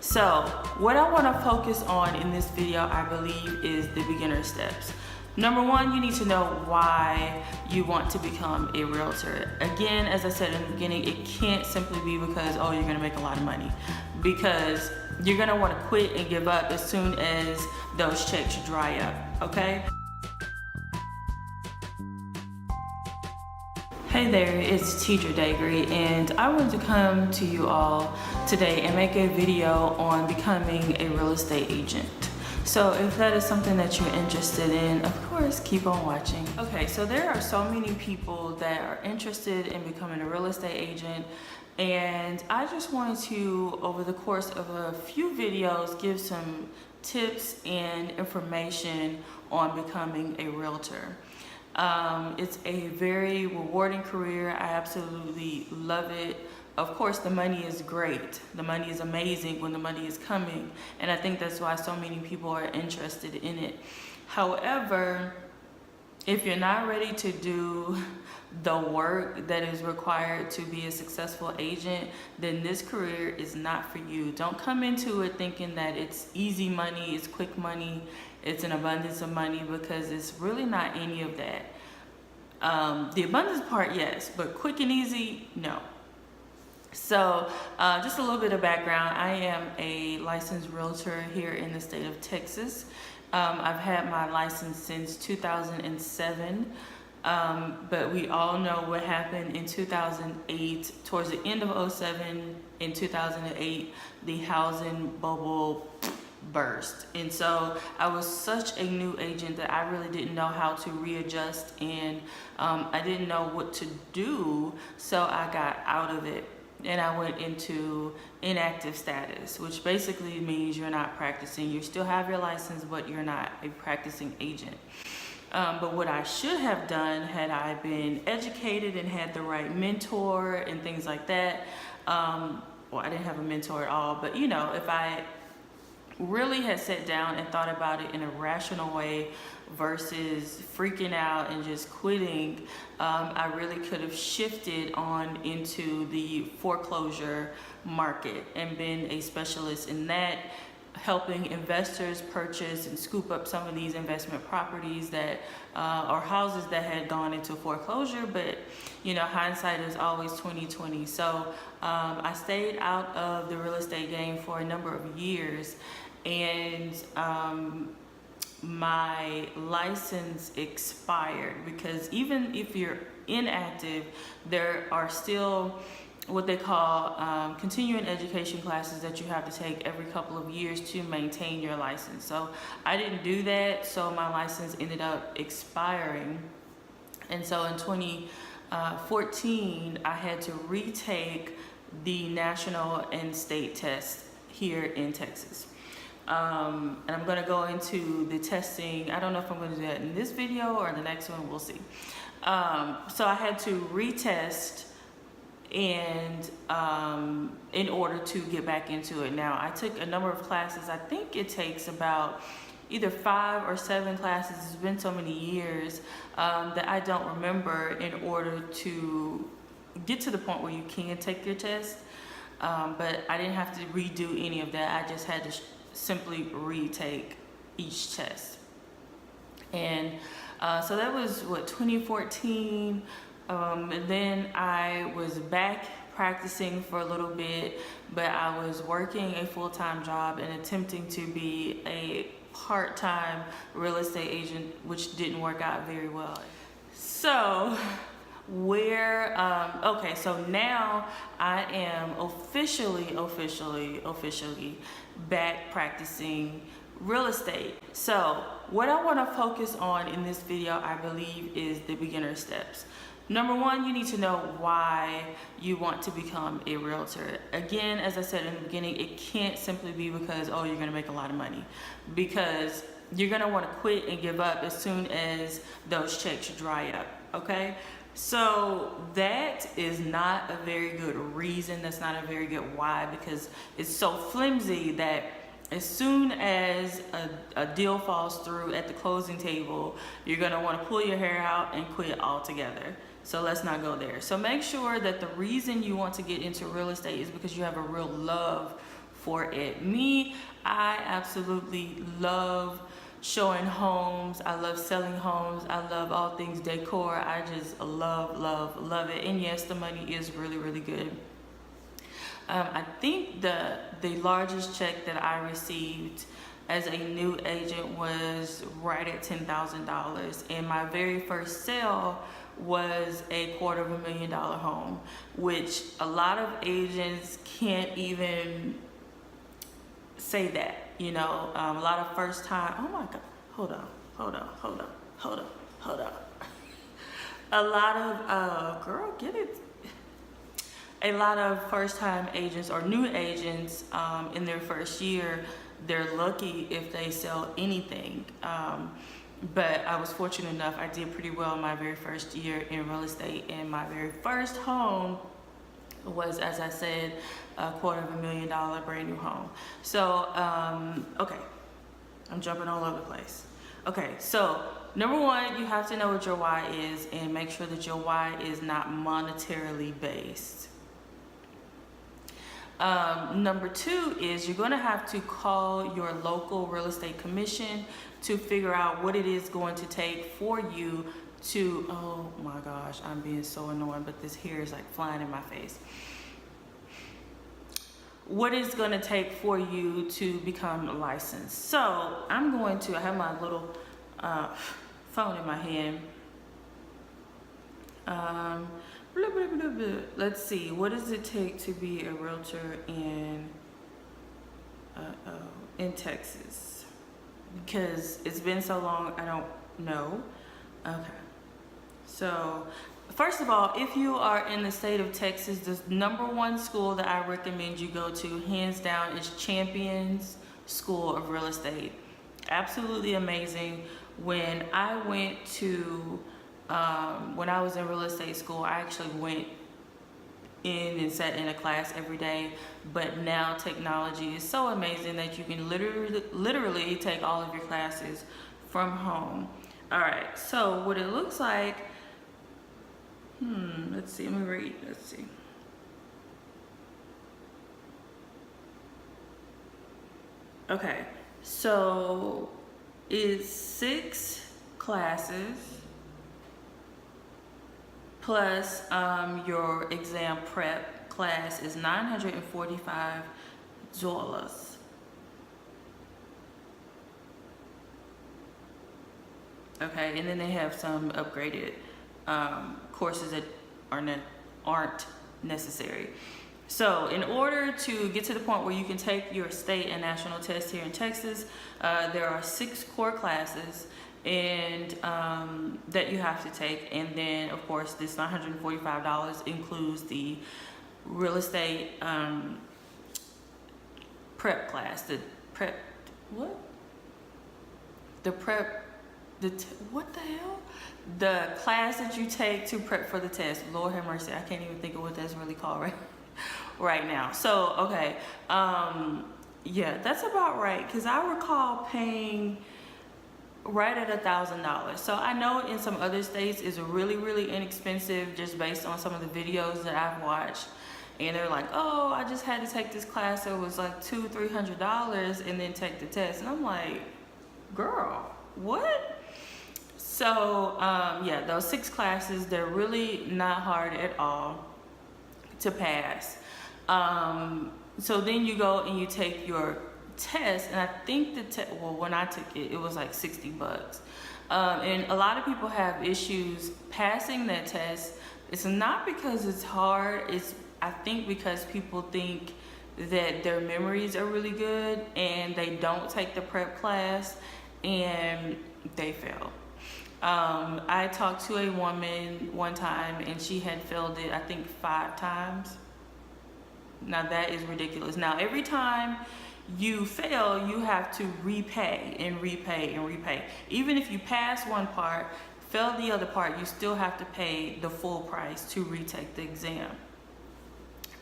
So what I want to focus on in this video, I believe, is the beginner steps. Number one, you need to know why you want to become a realtor. Again, as I said in the beginning, it can't simply be because, oh, you're gonna make a lot of money. Because you're gonna wanna quit and give up as soon as those checks dry up, okay? Hey there, it's Tedra Daigre, and I wanted to come to you all today and make a video on becoming a real estate agent. So if that is something that you're interested in, of course, keep on watching. Okay, so there are so many people that are interested in becoming a real estate agent, and I just wanted to, over the course of a few videos, give some tips and information on becoming a realtor. It's a very rewarding career. I absolutely love it. Of course, the money is great. The money is amazing when the money is coming. And I think that's why so many people are interested in it. However, if you're not ready to do the work that is required to be a successful agent, then this career is not for you. Don't come into it thinking that it's easy money, it's quick money, it's an abundance of money, because it's really not any of that. The abundance part, yes, but quick and easy, no. So just a little bit of background. I am a licensed realtor here in the state of Texas. I've had my license since 2007, but we all know what happened in 2008. Towards the end of 07, in 2008, the housing bubble burst. And so I was such a new agent that I really didn't know how to readjust, and I didn't know what to do, so I got out of it. And I went into inactive status, which basically means you're not practicing. You still have your license, but you're not a practicing agent. But what I should have done, had I been educated and had the right mentor and things like that, well, I didn't have a mentor at all, but you know, if I really had sat down and thought about it in a rational way versus freaking out and just quitting, I really could have shifted on into the foreclosure market and been a specialist in that, helping investors purchase and scoop up some of these investment properties that or houses that had gone into foreclosure. But you know, hindsight is always 20/20. So I stayed out of the real estate game for a number of years, and my license expired, because even if you're inactive, there are still what they call continuing education classes that you have to take every couple of years to maintain your license. So I didn't do that, so my license ended up expiring. And so in 2014, I had to retake the national and state test here in Texas. And I'm going to go into the testing. I don't know if I'm going to do that in this video or the next one, we'll see. So I had to retest, and in order to get back into it. Now, I took a number of classes. I think it takes about either 5 or 7 classes. It's been so many years that I don't remember, in order to get to the point where you can take your test. But I didn't have to redo any of that. I just had to simply retake each test. And so that was what, 2014. And then I was back practicing for a little bit, but I was working a full-time job and attempting to be a part-time real estate agent, which didn't work out very well. So okay, so now I am officially back practicing real estate. So what I want to focus on in this video, I believe, is the beginner steps. Number one, you need to know why you want to become a realtor. Again, as I said in the beginning, it can't simply be because, oh, you're going to make a lot of money. Because you're going to want to quit and give up as soon as those checks dry up, okay? So that is not a very good reason. That's not a very good why, because it's so flimsy that as soon as a deal falls through at the closing table, you're going to want to pull your hair out and quit altogether. So let's not go there. So make sure that the reason you want to get into real estate is because you have a real love for it. Me, I absolutely love showing homes. I love selling homes. I love all things decor. I just love it. And yes, the money is really good. I think the largest check that I received as a new agent was right at $10,000, and my very first sale was a $250,000 home, which a lot of agents can't even say that, you know. A lot of first time, oh my God, hold on. A lot of, girl, get it. A lot of first time agents or new agents in their first year, they're lucky if they sell anything. But I was fortunate enough, I did pretty well my very first year in real estate, and my very first home was, as I said, a $250,000 brand new home. So, okay, I'm jumping all over the place. Okay, so number one, you have to know what your why is and make sure that your why is not monetarily based. Number two is you're going to have to call your local real estate commission to figure out what it is going to take for you to, oh my gosh, I'm being so annoying, but this hair is like flying in my face. What it's going to take for you to become licensed. So I'm going to, I have my little phone in my hand. Let's see, what does it take to be a realtor in Texas? Because it's been so long, I don't know. Okay, so first of all, if you are in the state of Texas, the number one school that I recommend you go to, hands down, is Champions School of Real Estate. Absolutely amazing. When I went to when I was in real estate school, I actually went in and sat in a class every day, but now technology is so amazing that you can literally take all of your classes from home. All right, so what it looks like, let's see, let me read, let's see. Okay, so it's 6 classes plus your exam prep class is $945. Okay, and then they have some upgraded courses that aren't necessary. So in order to get to the point where you can take your state and national test here in Texas, there are 6 core classes and that you have to take, and then of course this $945 includes the real estate prep class, what the hell, the class that you take to prep for the test. Lord have mercy, I can't even think of what that's really called right now. So okay, yeah, that's about right, because I recall paying right at $1,000. So I know in some other states it's really inexpensive, just based on some of the videos that I've watched, and they're like, oh, I just had to take this class, so it was like $200-300 and then take the test, and I'm like, girl, what? So yeah, those 6 classes, they're really not hard at all to pass. So then you go and you take your test, and I think well, when I took it, it was like $60. And a lot of people have issues passing that test. It's not because it's hard, it's I think because people think that their memories are really good and they don't take the prep class and they fail. I talked to a woman one time and she had failed it, I think 5 times. Now that is ridiculous. Now every time you fail, you have to repay and repay and repay. Even if you pass one part, fail the other part, you still have to pay the full price to retake the exam.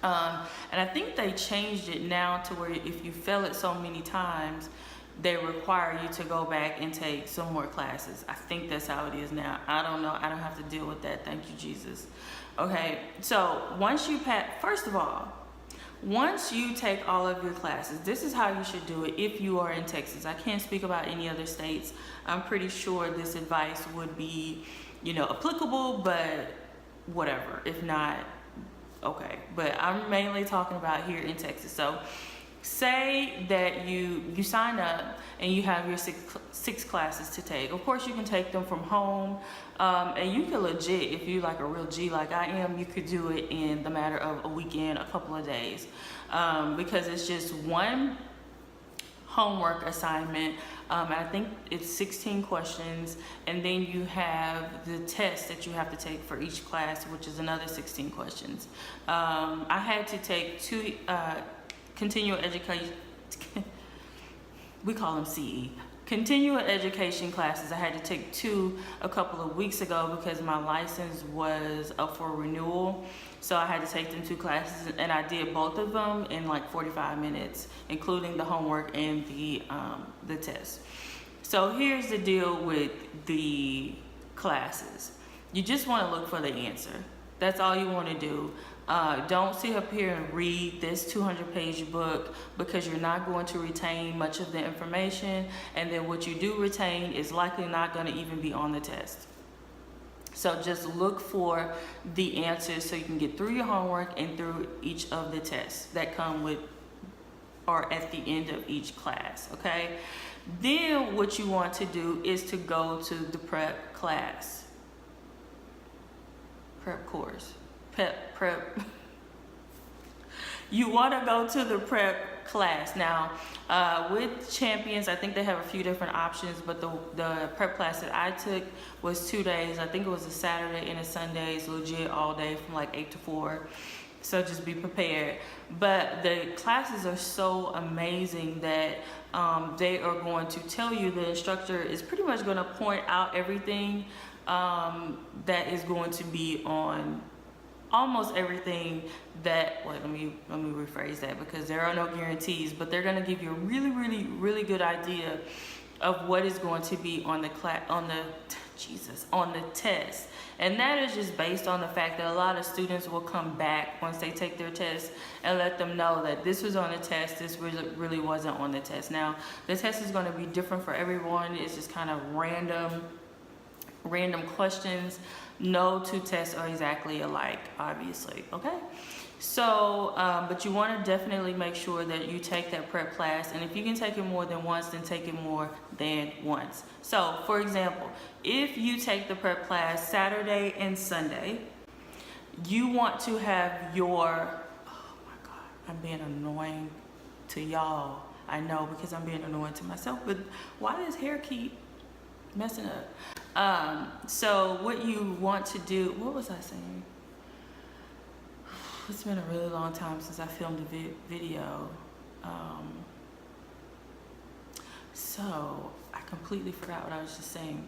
And I think they changed it now to where if you fail it so many times, they require you to go back and take some more classes. I think that's how it is now. I don't know. I don't have to deal with that. Thank you, Jesus. Okay, so once you pass, first of all, Once you take all of your classes, this is how you should do it if you are in Texas. I can't speak about any other states. I'm pretty sure this advice would be, you know, applicable, but whatever. If not, okay. But I'm mainly talking about here in Texas. So say that you sign up and you have your six classes to take. Of course, you can take them from home, and you can legit, if you like a real G like I am, you could do it in the matter of a weekend, a couple of days, because it's just one homework assignment. I think it's 16 questions, and then you have the test that you have to take for each class, which is another 16 questions. I had to take two continual education, we call them CE, continual education classes. I had to take two a couple of weeks ago because my license was up for renewal. So I had to take them two classes, and I did both of them in like 45 minutes, including the homework and the test. So here's the deal with the classes. You just want to look for the answer. That's all you want to do. Don't sit up here and read this 200-page book, because you're not going to retain much of the information, and then what you do retain is likely not going to even be on the test. So just look for the answers so you can get through your homework and through each of the tests that come with or at the end of each class, okay? Then what you want to do is to go to the prep class, prep course. Prep. You want to go to the prep class. Now, with Champions, I think they have a few different options, but the prep class that I took was 2 days. I think it was a Saturday and a Sunday. It's legit all day from like 8 to 4. So just be prepared. But the classes are so amazing that they are going to tell you, the instructor is pretty much going to point out everything that is going to be on almost everything that, wait, let me rephrase that, because there are no guarantees, but they're going to give you a really good idea of what is going to be on the test. And that is just based on the fact that a lot of students will come back once they take their test and let them know that this was on the test, this really wasn't on the test. Now, the test is going to be different for everyone. It's just kind of random questions. No two tests are exactly alike, obviously, okay? So, but you want to definitely make sure that you take that prep class, and if you can take it more than once, then take it more than once. So, for example, if you take the prep class Saturday and Sunday, you want to have your, oh my God, I'm being annoying to y'all. I know, because I'm being annoying to myself, but why does hair keep messing up? So what you want to do, what was I saying? It's been a really long time since I filmed a video. So I completely forgot what I was just saying.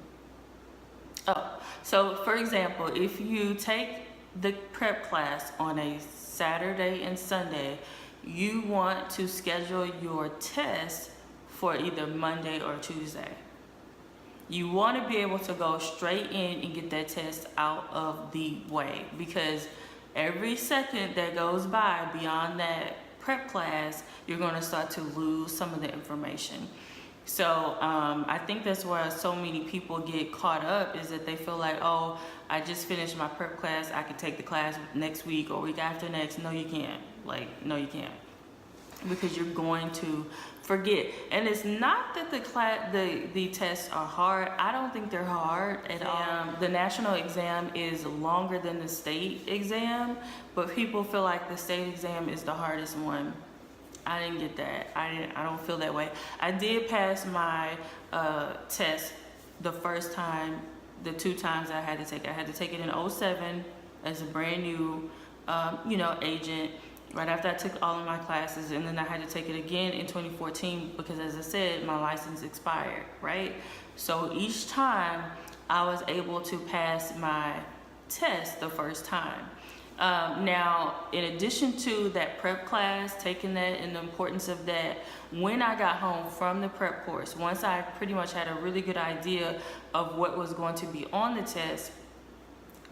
Oh, so for example, if you take the prep class on a Saturday and Sunday, you want to schedule your test for either Monday or Tuesday. You want to be able to go straight in and get that test out of the way, because every second that goes by beyond that prep class, you're going to start to lose some of the information. So I think that's where so many people get caught up, is that they feel like, oh, I just finished my prep class, I can take the class next week or week after next. No, you can't. Like, no, you can't, because you're going to forget. And it's not that the tests are hard. I don't think they're hard at all. The national exam is longer than the state exam, but people feel like the state exam is the hardest one. I didn't get that. I don't feel that way. I did pass my test the first time, the 2 times I had to take it. I had to take it in 07 as a brand new agent, right after I took all of my classes, and then I had to take it again in 2014 because, as I said, my license expired, right? So each time I was able to pass my test the first time. Now, in addition to that prep class, taking that and the importance of that, when I got home from the prep course, once I pretty much had a really good idea of what was going to be on the test,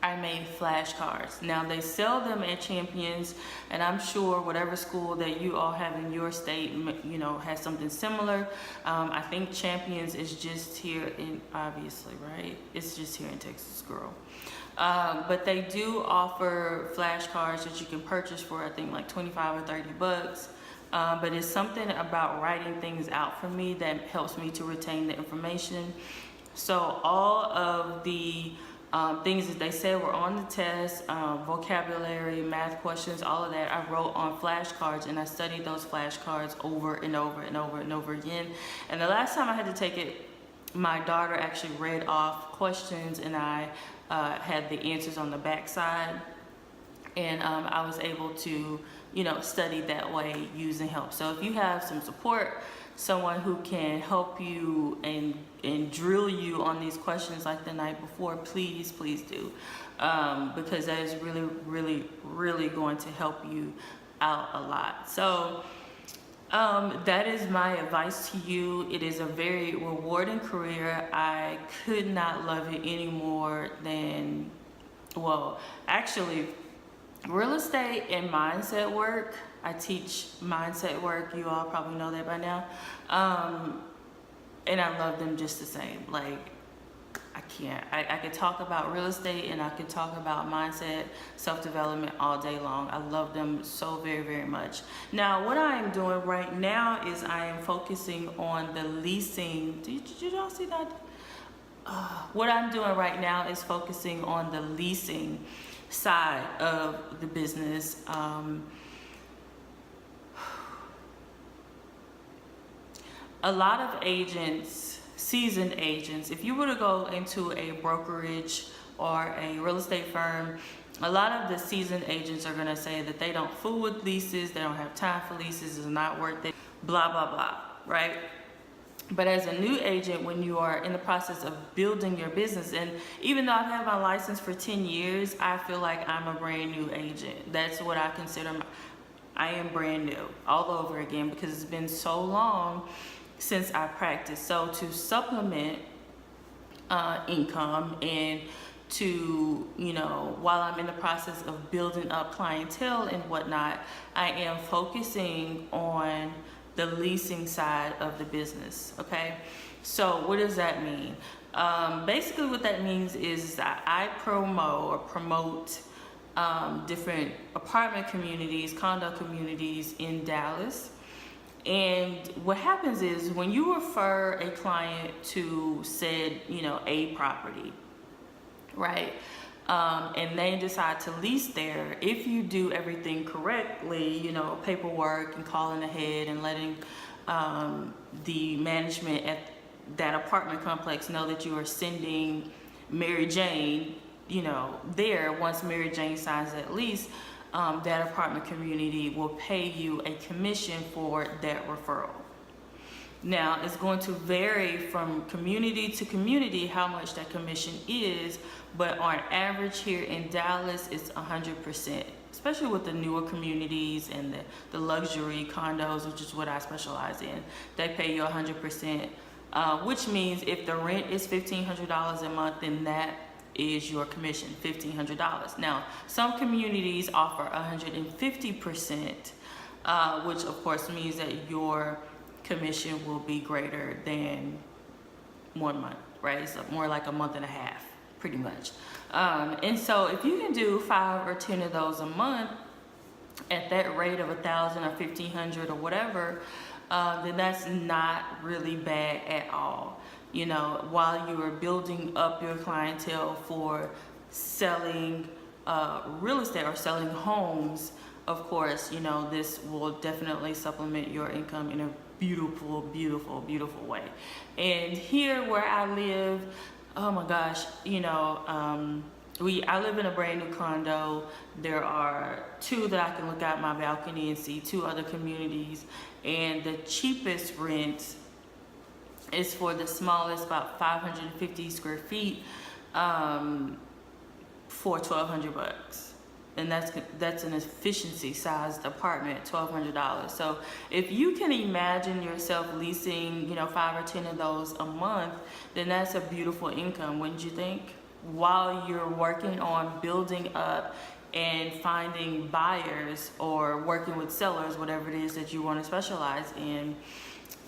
I made flashcards. Now they sell them at Champions, and I'm sure whatever school that you all have in your state, you know, has something similar. I think Champions is just here in, obviously, right? It's just here in Texas, girl. But they do offer flashcards that you can purchase for, I think, like 25 or 30 bucks. But it's something about writing things out for me that helps me to retain the information. So all of the things that they said were on the test, vocabulary, math questions, all of that, I wrote on flashcards, and I studied those flashcards over and over and over and over again. And the last time I had to take it, my daughter actually read off questions, and I had the answers on the back side. And I was able to, you know, study that way using help. So if you have some support, someone who can help you and drill you on these questions like the night before, please do, because that is really going to help you out a lot. So that is my advice to you. It is a very rewarding career. I could not love it any more than, well, actually, real estate and mindset work. I teach mindset work. You all probably know that by now. And I love them just the same. Like, I can't. I could talk about real estate and I could talk about mindset, self-development all day long. I love them so very much. Now, what I am doing right now is I am focusing on the leasing. Did y'all see that? What I'm doing right now is focusing on the leasing side of the business. A lot of agents, seasoned agents, if you were to go into a brokerage or a real estate firm, a lot of the seasoned agents are going to say that they don't fool with leases, they don't have time for leases, it's not worth it, blah blah blah, right? But as a new agent, when you are in the process of building your business, and even though I've had my license for 10 years, I feel like I'm a brand new agent. That's what I consider. I am brand new all over again because it's been so long since I practiced. So to supplement income and to, you know, while I'm in the process of building up clientele and whatnot, I am focusing on the leasing side of the business. Okay, so what does that mean? Basically what that means is that I promote different apartment communities, condo communities in Dallas. And what happens is when you refer a client to said, you know, a property, right? And they decide to lease there, if you do everything correctly, you know, paperwork and calling ahead and letting the management at that apartment complex know that you are sending Mary Jane, you know, there, once Mary Jane signs that lease, that apartment community will pay you a commission for that referral. Now, it's going to vary from community to community how much that commission is, but on average here in Dallas, it's 100%, especially with the newer communities and the luxury condos, which is what I specialize in. They pay you 100%, which means if the rent is $1,500 a month, then that is your commission, $1,500. Now, some communities offer 150%, which of course means that your commission will be greater than 1 month, right? It's more like a month and a half, pretty much. And so if you can do 5 or 10 of those a month at that rate of 1,000 or 1,500 or whatever, then that's not really bad at all. You know, while you are building up your clientele for selling real estate or selling homes, of course, you know, this will definitely supplement your income in a beautiful way. And here where I live, oh my gosh, you know, I live in a brand new condo. There are 2 that I can look out my balcony and see 2 other communities, and the cheapest rent is for the smallest, about 550 square feet, for $1,200. And that's an efficiency sized apartment, $1,200. So if you can imagine yourself leasing, you know, 5 or 10 of those a month, then that's a beautiful income, wouldn't you think? while you're working on building up and finding buyers or working with sellers, whatever it is that you want to specialize in.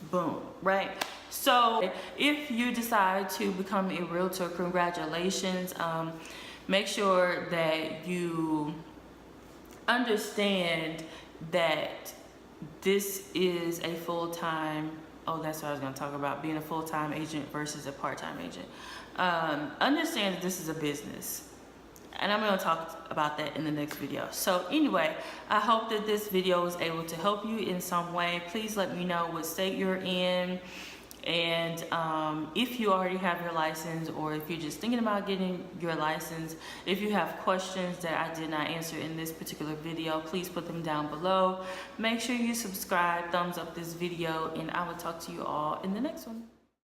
Boom, right? So if you decide to become a realtor, congratulations. Make sure that you understand that this is a full-time, oh, that's what I was going to talk about, being a full-time agent versus a part-time agent. Understand that this is a business. And I'm going to talk about that in the next video. So anyway, I hope that this video was able to help you in some way. Please let me know what state you're in. And if you already have your license, or if you're just thinking about getting your license, if you have questions that I did not answer in this particular video, please put them down below. Make sure you subscribe, thumbs up this video, and I will talk to you all in the next one.